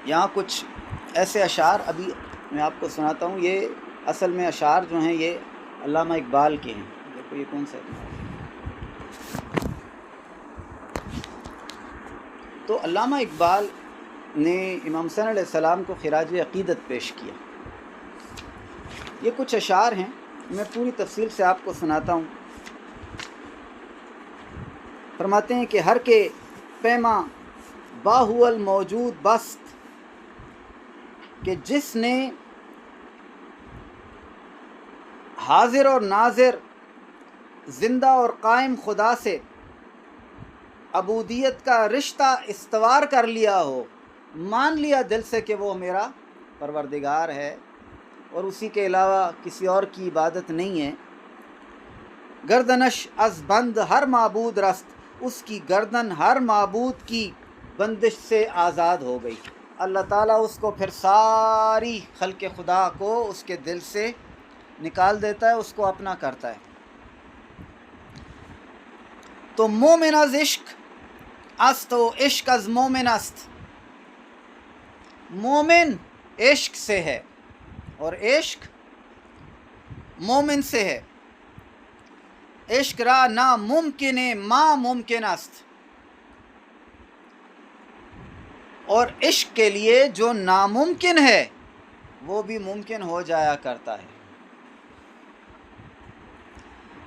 یہاں کچھ ایسے اشعار ابھی میں آپ کو سناتا ہوں. یہ اصل میں اشعار جو ہیں یہ علامہ اقبال کے ہیں. دیکھو یہ کون سا ہے. تو علامہ اقبال نے امام حسین علیہ السلام کو خراج عقیدت پیش کیا. یہ کچھ اشعار ہیں، میں پوری تفصیل سے آپ کو سناتا ہوں. فرماتے ہیں کہ ہر کے پیما باہو الموجود بست، کہ جس نے حاضر اور ناظر زندہ اور قائم خدا سے عبودیت کا رشتہ استوار کر لیا ہو، مان لیا دل سے کہ وہ میرا پروردگار ہے اور اسی کے علاوہ کسی اور کی عبادت نہیں ہے. گردنش از بند ہر معبود رست، اس کی گردن ہر معبود کی بندش سے آزاد ہو گئی. اللہ تعالیٰ اس کو پھر ساری خلق خدا کو اس کے دل سے نکال دیتا ہے، اس کو اپنا کرتا ہے. تو مومن از عشق است و عشق از مومن است. مومن عشق سے ہے اور عشق مومن سے ہے. عشق را ناممکن ما ممکن است، اور عشق کے لیے جو ناممکن ہے وہ بھی ممکن ہو جایا کرتا ہے.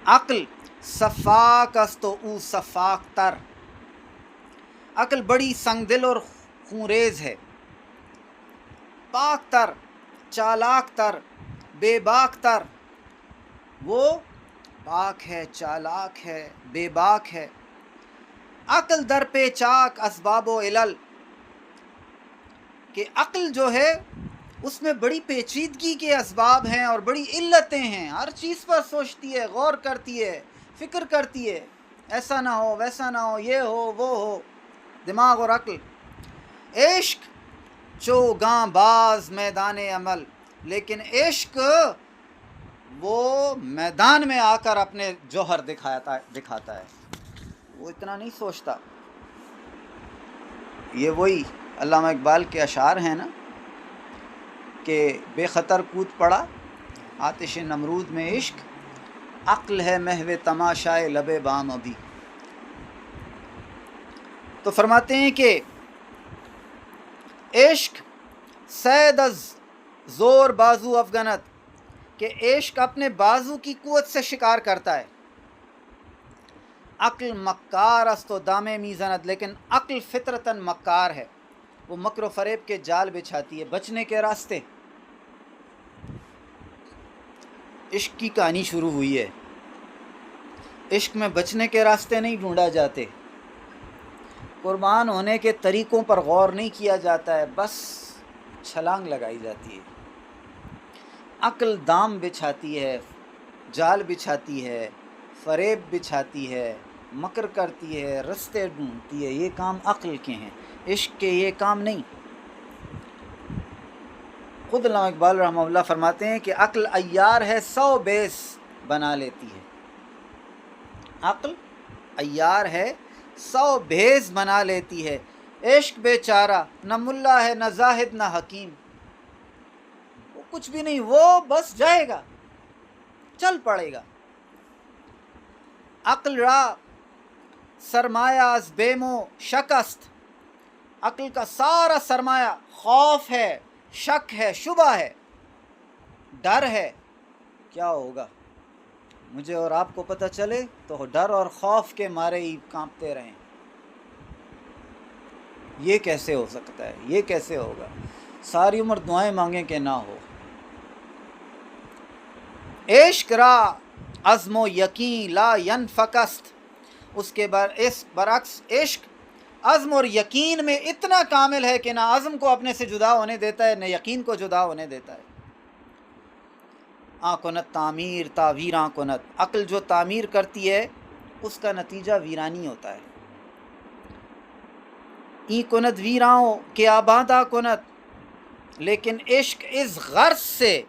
عقل صفاک است و او صفاک تر. عقل بڑی سنگ دل اور خونریز ہے. پاک تر، چالاک تر، بے باک تر. وہ پاک ہے، چالاک ہے، بے باک ہے. عقل در پیچاک اسباب و علل، کہ عقل جو ہے اس میں بڑی پیچیدگی کے اسباب ہیں اور بڑی علتیں ہیں. ہر چیز پر سوچتی ہے، غور کرتی ہے، فکر کرتی ہے، ایسا نہ ہو ویسا نہ ہو، یہ ہو وہ ہو. دماغ اور عقل. عشق چوگاں باز میدان عمل، لیکن عشق وہ میدان میں آ کر اپنے جوہر دکھاتا ہے. وہ اتنا نہیں سوچتا. یہ وہی علامہ اقبال کے اشعار ہیں نا کہ بے خطر کود پڑا آتش نمرود میں عشق، عقل ہے محو تماشائے لب بام ابھی. تو فرماتے ہیں کہ عشق سید از زور بازو افغنت، کہ عشق اپنے بازو کی قوت سے شکار کرتا ہے. عقل مکار است و دامے میزند، لیکن عقل فطرتاً مکار ہے، وہ مکر و فریب کے جال بچھاتی ہے. بچنے کے راستے. عشق کی کہانی شروع ہوئی ہے. عشق میں بچنے کے راستے نہیں ڈھونڈا جاتے، قربان ہونے کے طریقوں پر غور نہیں کیا جاتا ہے، بس چھلانگ لگائی جاتی ہے. عقل دام بچھاتی ہے، جال بچھاتی ہے، فریب بچھاتی ہے، مکر کرتی ہے، رستے ڈھونڈتی ہے. یہ کام عقل کے ہیں، عشق کے یہ کام نہیں. خود علامہ اقبال رحمہ اللہ فرماتے ہیں کہ عقل عیار ہے 100 بیس بنا لیتی ہے. عقل عیار ہے 100 بھیس بنا لیتی ہے. عشق بیچارہ نہ ملا ہے نہ زاہد نہ حکیم، وہ کچھ بھی نہیں، وہ بس جائے گا، چل پڑے گا. عقل را سرمایہ از بیم و شکست. عقل کا سارا سرمایہ خوف ہے، شک ہے، شبہ ہے، ڈر ہے. کیا ہوگا مجھے اور آپ کو پتہ چلے تو ڈر اور خوف کے مارے ہی کانپتے رہیں. یہ کیسے ہو سکتا ہے، یہ کیسے ہوگا. ساری عمر دعائیں مانگیں کہ نہ ہو. عشق را عزم و یقین لا ینفکست. اس کے برعکس عشق عزم اور یقین میں اتنا کامل ہے کہ نہ عزم کو اپنے سے جدا ہونے دیتا ہے، نہ یقین کو جدا ہونے دیتا ہے. کنت تعمیر تعویراں کنت. عقل جو تعمیر کرتی ہے اس کا نتیجہ ویرانی ہوتا ہے. ای کنت ویراں کے آبادہ کنت، لیکن عشق اس غرض سے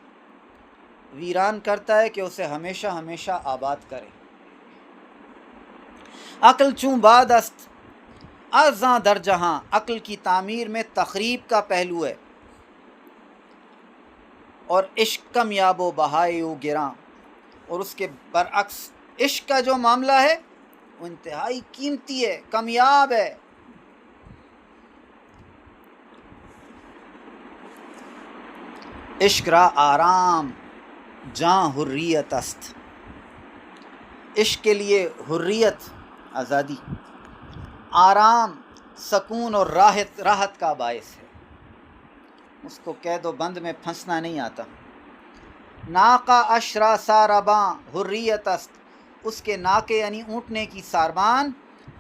ویران کرتا ہے کہ اسے ہمیشہ ہمیشہ آباد کرے. عقل چون باد است ازاں در جہاں عقل کی تعمیر میں تخریب کا پہلو ہے، اور عشق کمیاب و بہائے و گراں، اور اس کے برعکس عشق کا جو معاملہ ہے وہ انتہائی قیمتی ہے، کمیاب ہے۔ عشق را آرام جاں حریت است، عشق کے لیے حریت، آزادی، آرام، سکون اور راحت کا باعث ہے، اس کو قید و بند میں پھنسنا نہیں آتا۔ ناقہ اشرا سارباں حریت است، اس کے ناکے یعنی اونٹنے کی ساربان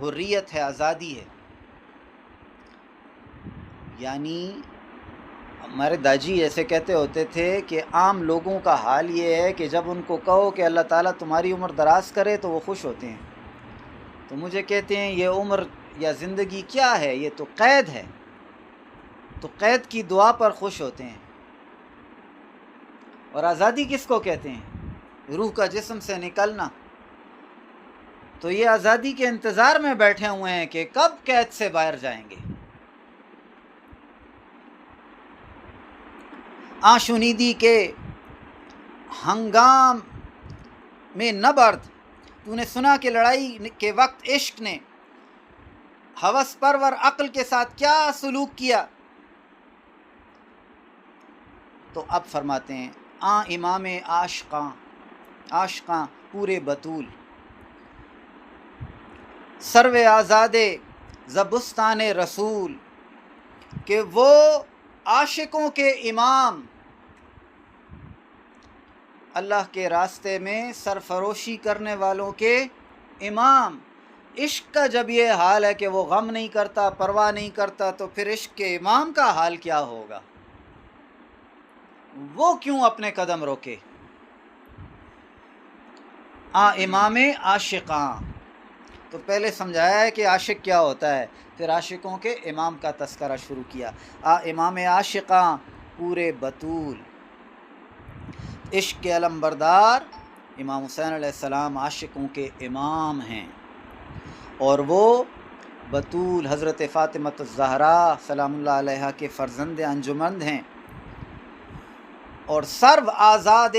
حریت ہے، آزادی ہے۔ یعنی ہمارے داجی ایسے کہتے ہوتے تھے کہ عام لوگوں کا حال یہ ہے کہ جب ان کو کہو کہ اللہ تعالیٰ تمہاری عمر دراز کرے تو وہ خوش ہوتے ہیں، تو مجھے کہتے ہیں یہ عمر یا زندگی کیا ہے، یہ تو قید ہے، تو قید کی دعا پر خوش ہوتے ہیں۔ اور آزادی کس کو کہتے ہیں؟ روح کا جسم سے نکلنا۔ تو یہ آزادی کے انتظار میں بیٹھے ہوئے ہیں کہ کب قید سے باہر جائیں گے۔ آشنیدی کے ہنگام میں نبرد، تو نے سنا کہ لڑائی کے وقت عشق نے ہوس پرور عقل کے ساتھ کیا سلوک کیا۔ تو اب فرماتے ہیں امام عاشقاں پورے بطول، سرو آزاد زبستان رسول، کہ وہ عاشقوں کے امام، اللہ کے راستے میں سرفروشی کرنے والوں کے امام۔ عشق کا جب یہ حال ہے کہ وہ غم نہیں کرتا، پرواہ نہیں کرتا، تو پھر عشق کے امام کا حال کیا ہوگا؟ وہ کیوں اپنے قدم روکے؟ امام عاشقاں، تو پہلے سمجھایا ہے کہ عاشق کیا ہوتا ہے، پھر عاشقوں کے امام کا تذکرہ شروع کیا۔ امام عاشقاں پورے بطول، عشق کے علمبردار امام حسین علیہ السلام عاشقوں کے امام ہیں، اور وہ بطول حضرت فاطمۃ الزہرا سلام اللہ علیہا کے فرزند انجمند ہیں، اور سرو آزاد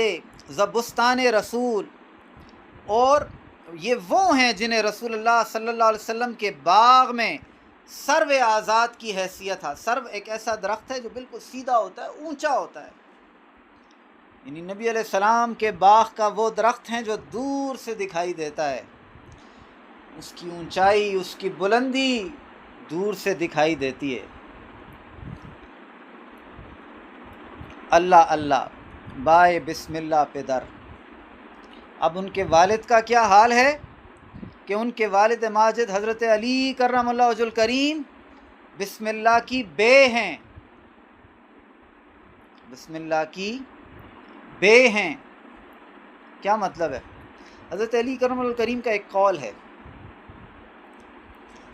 زبستان رسول، اور یہ وہ ہیں جنہیں رسول اللہ صلی اللہ علیہ وسلم کے باغ میں سرو آزاد کی حیثیت ہے۔ سرو ایک ایسا درخت ہے جو بالکل سیدھا ہوتا ہے، اونچا ہوتا ہے، یعنی نبی علیہ السلام کے باغ کا وہ درخت ہیں جو دور سے دکھائی دیتا ہے، اس کی اونچائی، اس کی بلندی دور سے دکھائی دیتی ہے۔ اللہ اللہ بائے بسم اللہ پہ در۔ اب ان کے والد کا کیا حال ہے کہ ان کے والد ماجد حضرت علی کرم اللہ وجہ الکریم بسم اللہ کی بے ہیں، بسم اللہ کی بے ہیں۔ کیا مطلب ہے؟ حضرت علی کرم اللہ الکریم کا ایک قول ہے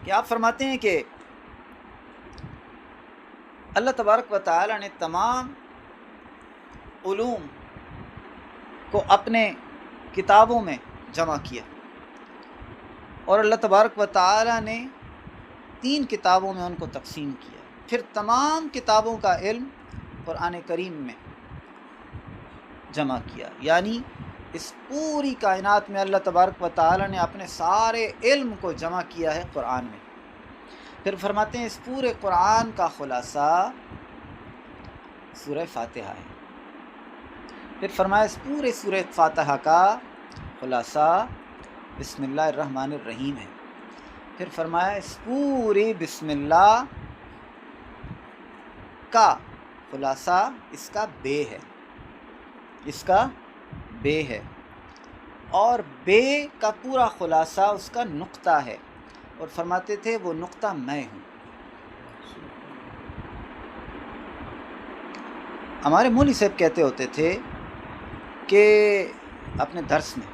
کہ آپ فرماتے ہیں کہ اللہ تبارک و تعالی نے تمام علوم کو اپنے کتابوں میں جمع کیا، اور اللہ تبارک و تعالی نے 3 کتابوں میں ان کو تقسیم کیا، پھر تمام کتابوں کا علم قرآن کریم میں جمع کیا۔ یعنی اس پوری کائنات میں اللہ تبارک و تعالی نے اپنے سارے علم کو جمع کیا ہے قرآن میں۔ پھر فرماتے ہیں اس پورے قرآن کا خلاصہ سورہ فاتحہ ہے۔ پھر فرمایا اس پورے سورہ فاتحہ کا خلاصہ بسم اللہ الرحمن الرحیم ہے۔ پھر فرمایا اس پوری بسم اللہ کا خلاصہ اس کا بے ہے، اس کا بے ہے، اور بے کا پورا خلاصہ اس کا نقطہ ہے، اور فرماتے تھے وہ نقطہ میں ہوں۔ ہمارے مولوی صاحب کہتے ہوتے تھے کہ اپنے درس میں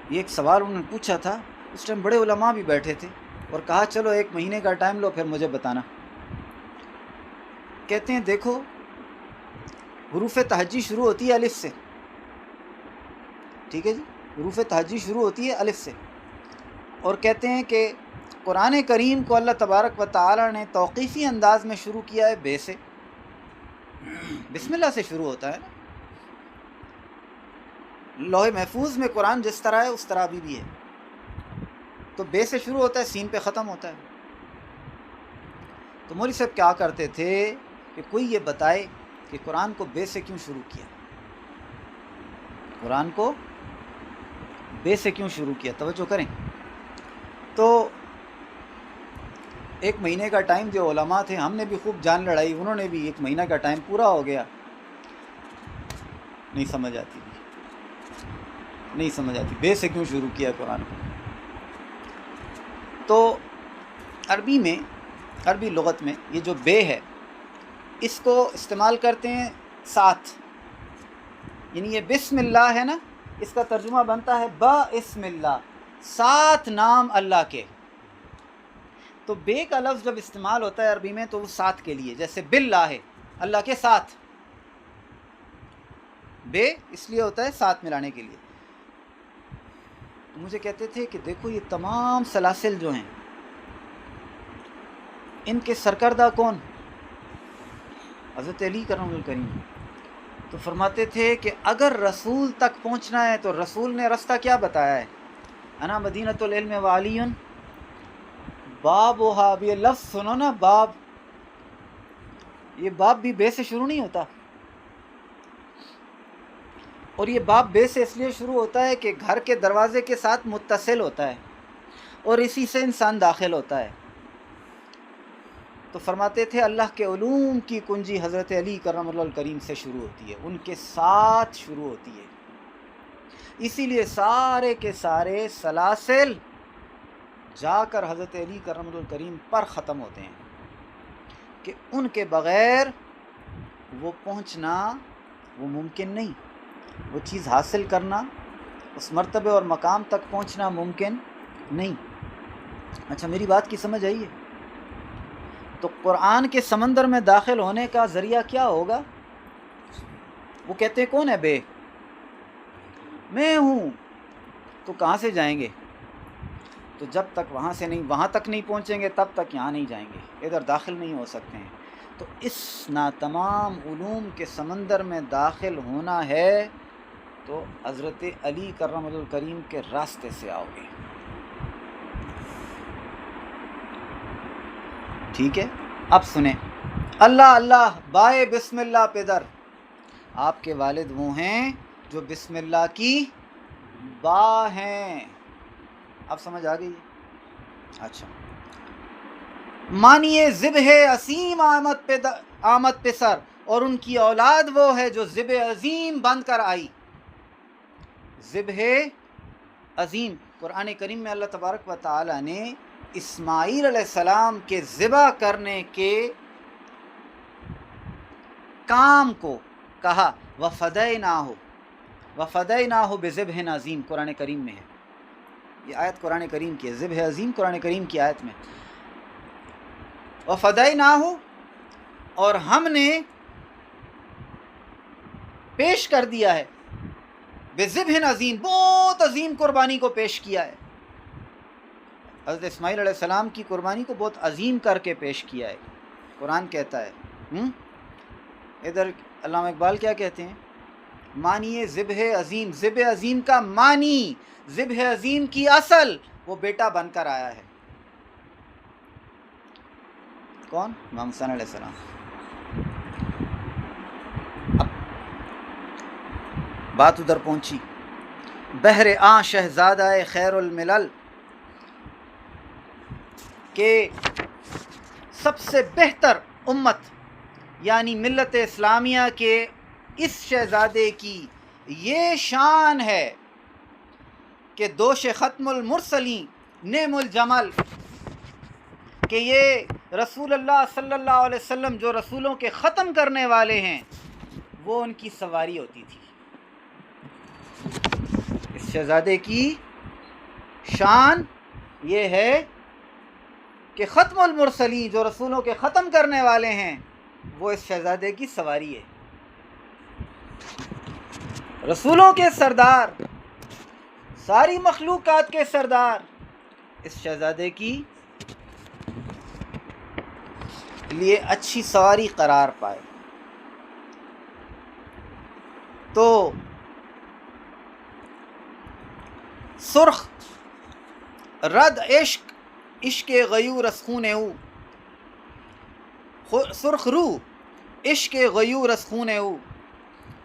یہ ایک سوال انہوں نے پوچھا تھا، اس ٹائم بڑے علماء بھی بیٹھے تھے، اور کہا چلو 1 مہینے کا ٹائم لو پھر مجھے بتانا۔ کہتے ہیں دیکھو حروف تہجی شروع ہوتی ہے الف سے، ٹھیک ہے جی، حروف تہجی شروع ہوتی ہے الف سے، اور کہتے ہیں کہ قرآن کریم کو اللہ تبارک و تعالی نے توقیفی انداز میں شروع کیا ہے بے سے. بسم اللہ سے شروع ہوتا ہے نا. لوح محفوظ میں قرآن جس طرح ہے اس طرح بھی ہے. تو بے سے شروع ہوتا ہے، سین پہ ختم ہوتا ہے. تو مولوی صاحب کیا کرتے تھے کہ کوئی یہ بتائے کہ قرآن کو بے سے کیوں شروع کیا، قرآن کو بے سے کیوں شروع کیا. توجہ کریں. تو ایک مہینے کا ٹائم جو علماء تھے، ہم نے بھی خوب جان لڑائی، انہوں نے بھی. ایک مہینہ کا ٹائم پورا ہو گیا، نہیں سمجھ آتی بے سے کیوں شروع کیا قرآن کو. تو عربی لغت میں یہ جو بے ہے اس کو استعمال کرتے ہیں ساتھ، یعنی یہ بسم اللہ ہے نا، اس کا ترجمہ بنتا ہے با اسم اللہ، ساتھ نام اللہ کے. تو بے کا لفظ جب استعمال ہوتا ہے عربی میں تو وہ ساتھ کے لیے، جیسے باللہ ہے اللہ کے ساتھ. بے اس لیے ہوتا ہے ساتھ ملانے کے لیے. تو مجھے کہتے تھے کہ دیکھو یہ تمام سلاسل جو ہیں ان کے سرکردہ کون؟ حضرت علی کرم اللہ کریم. تو فرماتے تھے کہ اگر رسول تک پہنچنا ہے تو رسول نے راستہ کیا بتایا ہے؟ انا مدینۃ العلم وعلی باب وہاں. اب یہ لفظ سنو نا، باب، یہ باب بھی بے سے شروع نہیں ہوتا. اور یہ باب بے سے اس لیے شروع ہوتا ہے کہ گھر کے دروازے کے ساتھ متصل ہوتا ہے اور اسی سے انسان داخل ہوتا ہے. تو فرماتے تھے اللہ کے علوم کی کنجی حضرت علی کرم اللہ کریم سے شروع ہوتی ہے، ان کے ساتھ شروع ہوتی ہے. اسی لیے سارے کے سارے سلاسل جا کر حضرت علی کرم اللہ کریم پر ختم ہوتے ہیں کہ ان کے بغیر وہ پہنچنا وہ ممکن نہیں، وہ چیز حاصل کرنا، اس مرتبے اور مقام تک پہنچنا ممکن نہیں. اچھا میری بات کی سمجھ آئی ہے؟ تو قرآن کے سمندر میں داخل ہونے کا ذریعہ کیا ہوگا؟ وہ کہتے ہیں کون ہے بے؟ میں ہوں. تو کہاں سے جائیں گے؟ تو جب تک وہاں تک نہیں پہنچیں گے تب تک یہاں نہیں جائیں گے، ادھر داخل نہیں ہو سکتے ہیں. تو اس تمام علوم کے سمندر میں داخل ہونا ہے تو حضرت علی کرم اللہ کریم کے راستے سے آؤ گے. ٹھیک ہے. اب سنیں، اللہ اللہ بائے بسم اللہ پدر. آپ کے والد وہ ہیں جو بسم اللہ کی با ہیں. اب سمجھ آ گئی؟ اچھا. مانیے ذبح عظیم آمد پسر، اور ان کی اولاد وہ ہے جو ذبح عظیم بن کر آئی. ذبح عظیم قرآن کریم میں اللہ تبارک و تعالی نے اسماعیل علیہ السلام کے ذبح کرنے کے کام کو کہا وَفَدَيْنَاهُ بِذِبْحٍ عَظِيمٍ. قرآن کریم میں ہے یہ آیت، قرآن کریم کی ہے. ذبح عظیم قرآن کریم کی آیت میں. وَفَدَيْنَاهُ، اور ہم نے پیش کر دیا ہے، بِذِبْحٍ عَظِيمٍ، بہت عظیم قربانی کو پیش کیا ہے. حضرت اسماعیل علیہ السلام کی قربانی کو بہت عظیم کر کے پیش کیا ہے. قرآن کہتا ہے. ادھر علامہ اقبال کیا کہتے ہیں؟ مانیے ذبح عظیم. ذبح عظیم کا معنی، ذبح عظیم کی اصل، وہ بیٹا بن کر آیا ہے. کون؟ امام حسین علیہ السلام. اب بات ادھر پہنچی. بہر آں شہزادہ خیر الملل، کہ سب سے بہتر امت یعنی ملت اسلامیہ کے اس شہزادے کی یہ شان ہے کہ دوش ختم المرسلین نعم الجمل، کہ یہ رسول اللہ صلی اللہ علیہ وسلم جو رسولوں کے ختم کرنے والے ہیں وہ ان کی سواری ہوتی تھی. اس شہزادے کی شان یہ ہے کہ ختم المرسلین جو رسولوں کے ختم کرنے والے ہیں وہ اس شہزادے کی سواری ہے. رسولوں کے سردار، ساری مخلوقات کے سردار اس شہزادے کی لیے اچھی سواری قرار پائے۔ تو سرخ رد عشق عشق غیور از خون او، سرخ رو عشق غیور از خون او،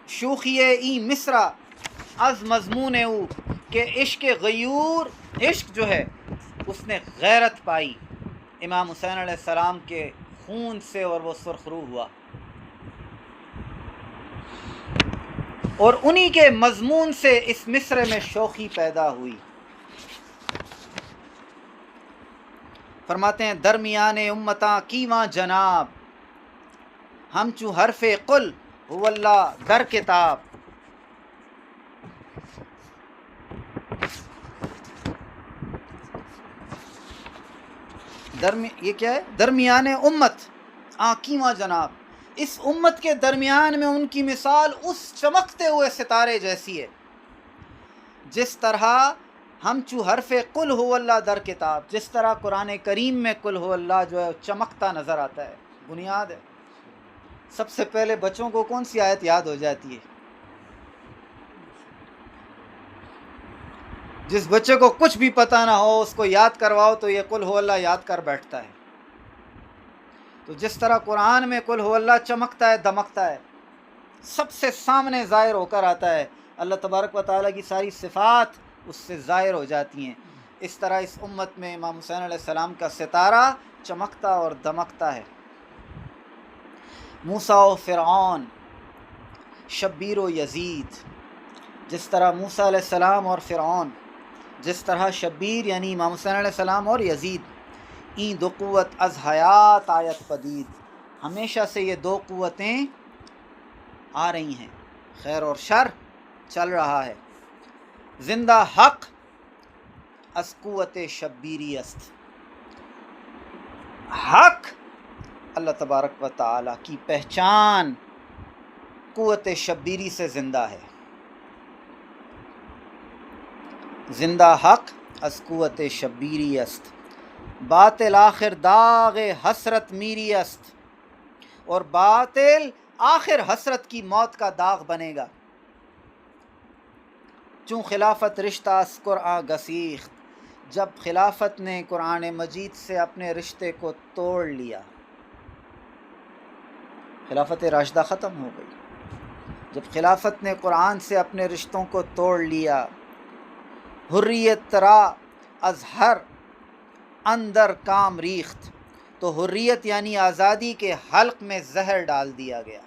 شوخی این مصرع از مضمون او، کہ عشق غیور، عشق جو ہے اس نے غیرت پائی امام حسین علیہ السلام کے خون سے، اور وہ سرخ رو ہوا، اور انہی کے مضمون سے اس مصرع میں شوخی پیدا ہوئی۔ فرماتے ہیں درمیان امتاں کیواں جناب، ہم چو حرف قل هو اللہ در کتاب۔ یہ کیا ہے؟ درمیان امت کیواں جناب، اس امت کے درمیان میں ان کی مثال اس چمکتے ہوئے ستارے جیسی ہے، جس طرح ہم چو حرف قل هو اللہ در کتاب، جس طرح قرآن کریم میں قل هو اللہ جو ہے چمکتا نظر آتا ہے۔ بنیاد ہے، سب سے پہلے بچوں کو کون سی آیت یاد ہو جاتی ہے؟ جس بچے کو کچھ بھی پتہ نہ ہو اس کو یاد کرواؤ تو یہ قل هو اللہ یاد کر بیٹھتا ہے۔ تو جس طرح قرآن میں قل هو اللہ چمکتا ہے، دمکتا ہے، سب سے سامنے ظاہر ہو کر آتا ہے، اللہ تبارک و تعالیٰ کی ساری صفات اس سے ظاہر ہو جاتی ہیں، اس طرح اس امت میں امام حسین علیہ السلام کا ستارہ چمکتا اور دمکتا ہے۔ موسیٰ و فرعون، شبیر و یزید، جس طرح موسیٰ علیہ السلام اور فرعون، جس طرح شبیر یعنی امام حسین علیہ السلام اور یزید، این دو قوت از حیات آیت پدید، ہمیشہ سے یہ دو قوتیں آ رہی ہیں، خیر اور شر چل رہا ہے۔ زندہ حق از قوت شبیری است، حق اللہ تبارک و تعالی کی پہچان قوت شبیری سے زندہ ہے۔ زندہ حق از قوت شبیری است، باطل آخر داغ حسرت میری است، اور باطل آخر حسرت کی موت کا داغ بنے گا۔ چون خلافت رشتہ از قرآن گسیخت، جب خلافت نے قرآن مجید سے اپنے رشتے کو توڑ لیا، خلافت راشدہ ختم ہو گئی، جب خلافت نے قرآن سے اپنے رشتوں کو توڑ لیا، حریت ترا از ہر اندر کام ریخت، تو حریت یعنی آزادی کے حلق میں زہر ڈال دیا گیا۔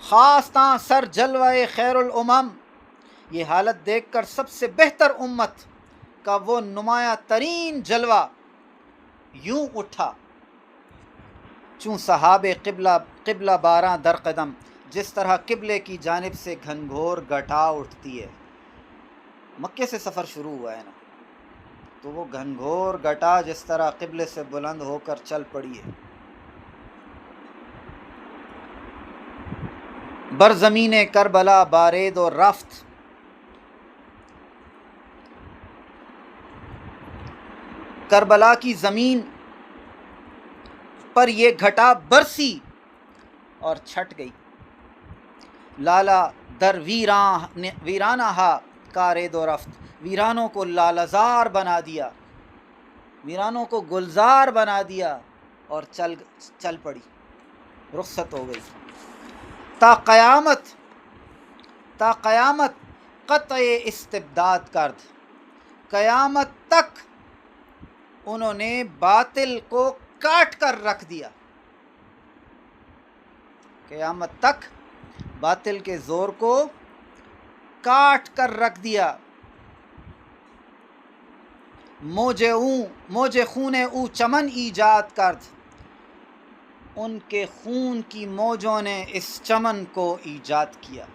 خاصتاں سر جلوہ خیر الامم، یہ حالت دیکھ کر سب سے بہتر امت کا وہ نمایاں ترین جلوہ یوں اٹھا، چون صحاب قبلہ باراں در قدم، جس طرح قبلے کی جانب سے گھنگھور گھٹا اٹھتی ہے۔ مکے سے سفر شروع ہوا ہے نا، تو وہ گھنگھور گھٹا جس طرح قبلے سے بلند ہو کر چل پڑی ہے۔ بر زمین کربلا بارید و رفت، کربلا کی زمین پر یہ گھٹا برسی اور چھٹ گئی۔ لالا در ویرانہا کارید و رفت، ویرانوں کو لالزار بنا دیا، ویرانوں کو گلزار بنا دیا اور چل پڑی، رخصت ہو گئی۔ تا قیامت قطع استبداد کرد، قیامت تک انہوں نے باطل کو کاٹ کر رکھ دیا، قیامت تک باطل کے زور کو کاٹ کر رکھ دیا۔ موج خون او چمن ایجاد کرد، ان کے خون کی موجوں نے اس چمن کو ایجاد کیا۔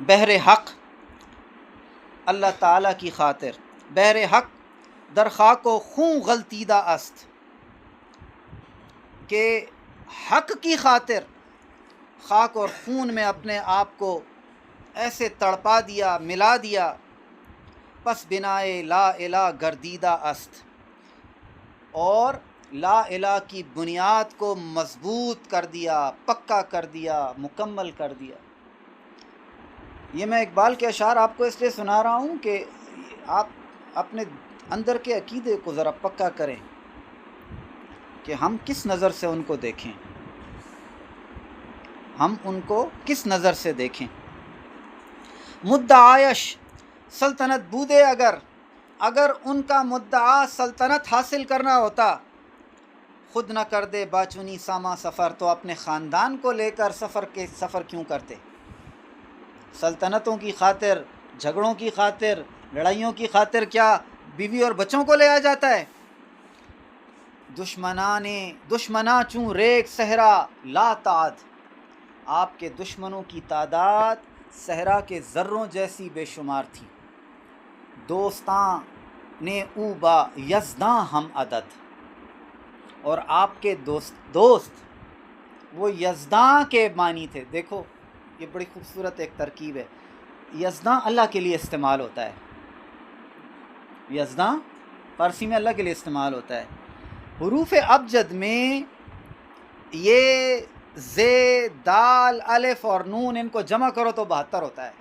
بہر حق اللہ تعالیٰ کی خاطر، بہر حق در خاک و خون غلطیدہ است، کہ حق کی خاطر خاک اور خون میں اپنے آپ کو ایسے تڑپا دیا، ملا دیا، پس بنائے لا الہ گردیدہ است، اور لا الہ کی بنیاد کو مضبوط کر دیا، پکا کر دیا، مکمل کر دیا۔ یہ میں اقبال کے اشعار آپ کو اس لیے سنا رہا ہوں کہ آپ اپنے اندر کے عقیدے کو ذرا پکا کریں کہ ہم کس نظر سے ان کو دیکھیں، ہم ان کو کس نظر سے دیکھیں۔ مدعایش سلطنت بودے اگر ان کا مدعا سلطنت حاصل کرنا ہوتا، خود نہ کر دے باچونی ساما سفر، تو اپنے خاندان کو لے کر سفر کیوں کرتے؟ سلطنتوں کی خاطر، جھگڑوں کی خاطر، لڑائیوں کی خاطر کیا بیوی اور بچوں کو لے آ جاتا ہے؟ دشمنا چوں ریگ صحرا لا تعد، آپ کے دشمنوں کی تعداد صحرا کے ذروں جیسی بے شمار تھی۔ دوستاں نے او با یزداں ہم عدد، اور آپ کے دوست وہ یزداں کے معنی تھے۔ دیکھو یہ بڑی خوبصورت ایک ترکیب ہے، یزداں اللہ کے لیے استعمال ہوتا ہے، یزداں فارسی میں اللہ کے لیے استعمال ہوتا ہے۔ حروف ابجد میں یہ زے، دال، الف اور نون، ان کو جمع کرو تو 72 ہوتا ہے۔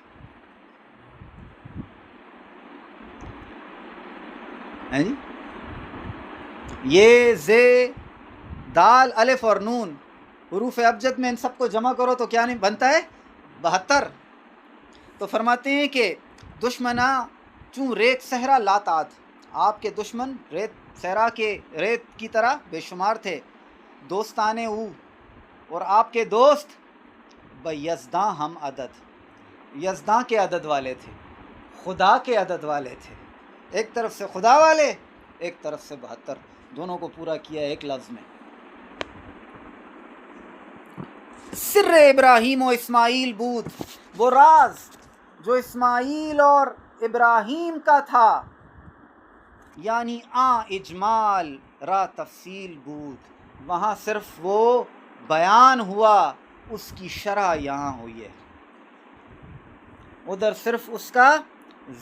جی یہ زے، دال، الف اور نون حروف ابجد میں ان سب کو جمع کرو تو کیا نہیں بنتا ہے؟ 72۔ تو فرماتے ہیں کہ دشمنا چوں ریت صحرا لا تعد، آپ کے دشمن ریت صحرا کے ریت کی طرح بے شمار تھے۔ دوستانے او، اور آپ کے دوست بیزداں ہم عدد، یزداں کے عدد والے تھے، خدا کے عدد والے تھے۔ ایک طرف سے خدا والے، ایک طرف سے 72، دونوں کو پورا کیا ایک لفظ میں۔ سر ابراہیم و اسماعیل بود، وہ راز جو اسماعیل اور ابراہیم کا تھا، یعنی اجمال را تفصیل بود، وہاں صرف وہ بیان ہوا، اس کی شرح یہاں ہوئی ہے۔ ادھر صرف اس کا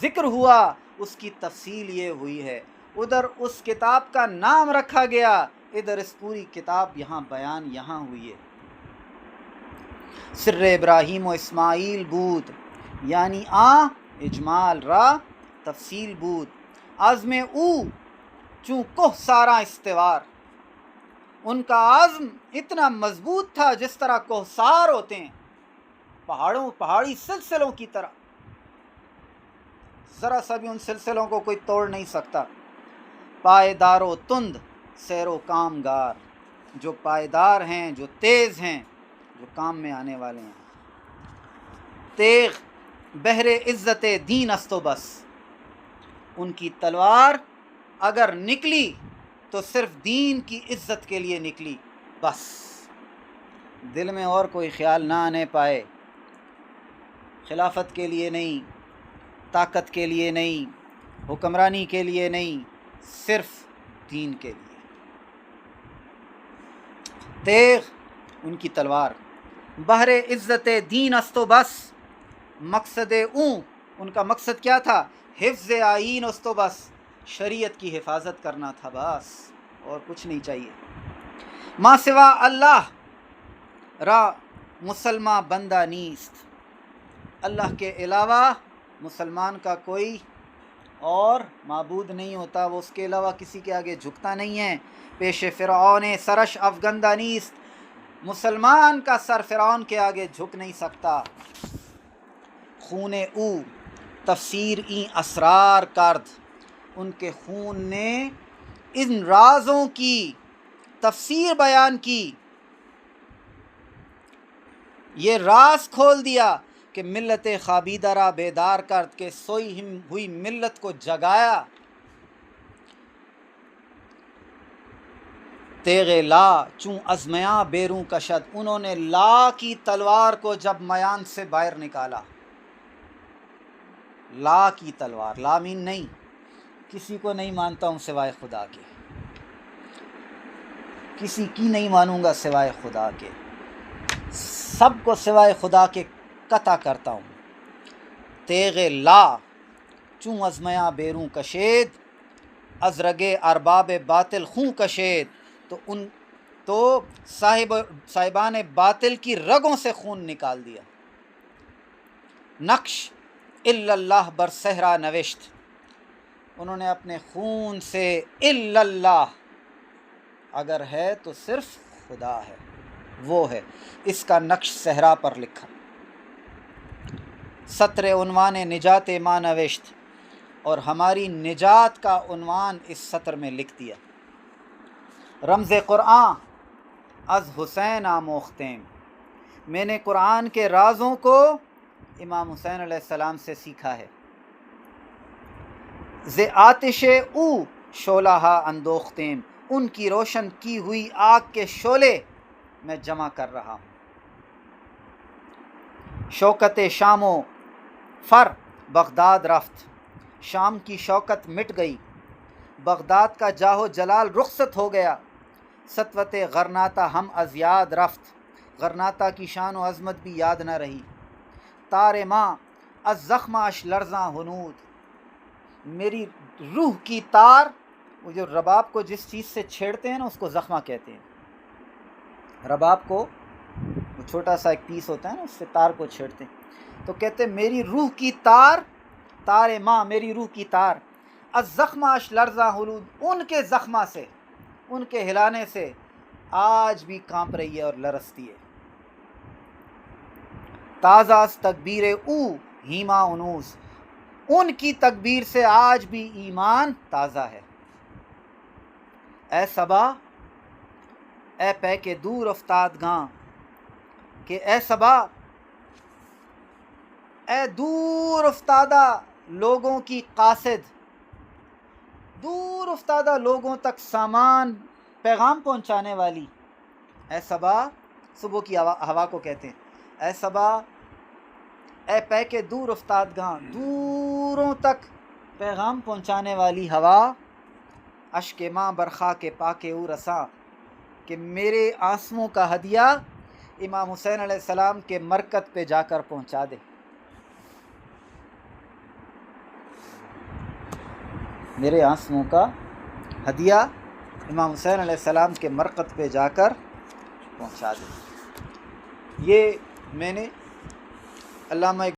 ذکر ہوا، اس کی تفصیل یہ ہوئی ہے۔ ادھر اس کتاب کا نام رکھا گیا، ادھر اس پوری کتاب یہاں بیان یہاں ہوئی ہے۔ سر ابراہیم و اسماعیل بود، یعنی اجمال را تفصیل بود، عزم او چوں کوہ سارا استوار، ان کا عزم اتنا مضبوط تھا جس طرح کوہسار ہوتے ہیں، پہاڑی سلسلوں کی طرح، ذرا سا بھی ان سلسلوں کو کوئی توڑ نہیں سکتا۔ پائیدار و تند سیر و کامگار، جو پائیدار ہیں، جو تیز ہیں، جو کام میں آنے والے ہیں۔ تیغ بحر عزت دین است و بس، ان کی تلوار اگر نکلی تو صرف دین کی عزت کے لیے نکلی، بس دل میں اور کوئی خیال نہ آنے پائے، خلافت کے لیے نہیں، طاقت کے لیے نہیں، حکمرانی کے لیے نہیں، صرف دین کے لیے۔ تیغ ان کی تلوار، بحر عزت دین است و بس، مقصد ان کا مقصد کیا تھا؟ حفظ آئین است و بس، شریعت کی حفاظت کرنا تھا، بس اور کچھ نہیں چاہیے۔ ما سوا اللہ را مسلمان بندہ نیست، اللہ کے علاوہ مسلمان کا کوئی اور معبود نہیں ہوتا، وہ اس کے علاوہ کسی کے آگے جھکتا نہیں ہے۔ پیش فرعون سرش افگندہ نیست، مسلمان کا سر فرعون کے آگے جھک نہیں سکتا۔ خون او تفسیر این اسرار کرد، ان کے خون نے ان رازوں کی تفسیر بیان کی، یہ راز کھول دیا کہ ملت خوابیدہ را بیدار کرد، کہ سوئی ہوئی ملت کو جگایا۔ تیغ لا چوں از میاں بیروں کشد، انہوں نے لا کی تلوار کو جب میان سے باہر نکالا، لا کی تلوار، لا مین نہیں، کسی کو نہیں مانتا ہوں سوائے خدا کے، کسی کی نہیں مانوں گا سوائے خدا کے، سب کو سوائے خدا کے قطع کرتا ہوں۔ تیغ لا چوں ازمیاں بیروں کشید از رگے ارباب باطل خوں کشید تو صاحبان باطل کی رگوں سے خون نکال دیا. نقش الا اللہ بر صحرا نوشت، انہوں نے اپنے خون سے الا اللہ، اگر ہے تو صرف خدا ہے، وہ ہے، اس کا نقش صحرا پر لکھا. سطر عنوان نجات ما نوشت، اور ہماری نجات کا عنوان اس سطر میں لکھ دیا. رمز قرآن از حسین آموختیم، میں نے قرآن کے رازوں کو امام حسین علیہ السلام سے سیکھا ہے. ز آتش او شعلہ اندوختیم، ان کی روشن کی ہوئی آگ کے شعلے میں جمع کر رہا ہوں. شوکت شام و فر بغداد رفت، شام کی شوکت مٹ گئی، بغداد کا جاہ و جلال رخصت ہو گیا. سطوت غرناطہ ہم از یاد رفت، غرناطہ کی شان و عظمت بھی یاد نہ رہی. تار ماں از زخم اش لرزاں ہنود، میری روح کی تار، وہ جو رباب کو جس چیز سے چھیڑتے ہیں نا اس کو زخمہ کہتے ہیں. رباب کو وہ چھوٹا سا ایک پیس ہوتا ہے نا، اس سے تار کو چھیڑتے ہیں. تو کہتے ہیں میری روح کی تار، تار ماں میری روح کی تار، از زخم اش لرزاں ہنود، ان کے زخمہ سے، ان کے ہلانے سے آج بھی کانپ رہی ہے اور لرزتی ہے. تازہ از تکبیر او ہیما انوس، ان کی تکبیر سے آج بھی ایمان تازہ ہے. اے صبا اے پے کے دور افتادگاں، کہ اے صبا اے دور افتادہ لوگوں کی قاصد، دور افتادہ لوگوں تک سامان پیغام پہنچانے والی. اے صبا، صبح کی ہوا کو کہتے ہیں. اے صبا اے پے کے دور افتادگاں، دوروں تک پیغام پہنچانے والی ہوا. اشک ماں برخا کے پاکے او رساں، کہ میرے آنسوؤں کا ہدیہ امام حسین علیہ السلام کے مرکز پہ جا کر پہنچا دے. میرے آنسوؤں کا ہدیہ امام حسین علیہ السلام کے مرکز پہ جا کر پہنچا دے. یہ میں نے علامہ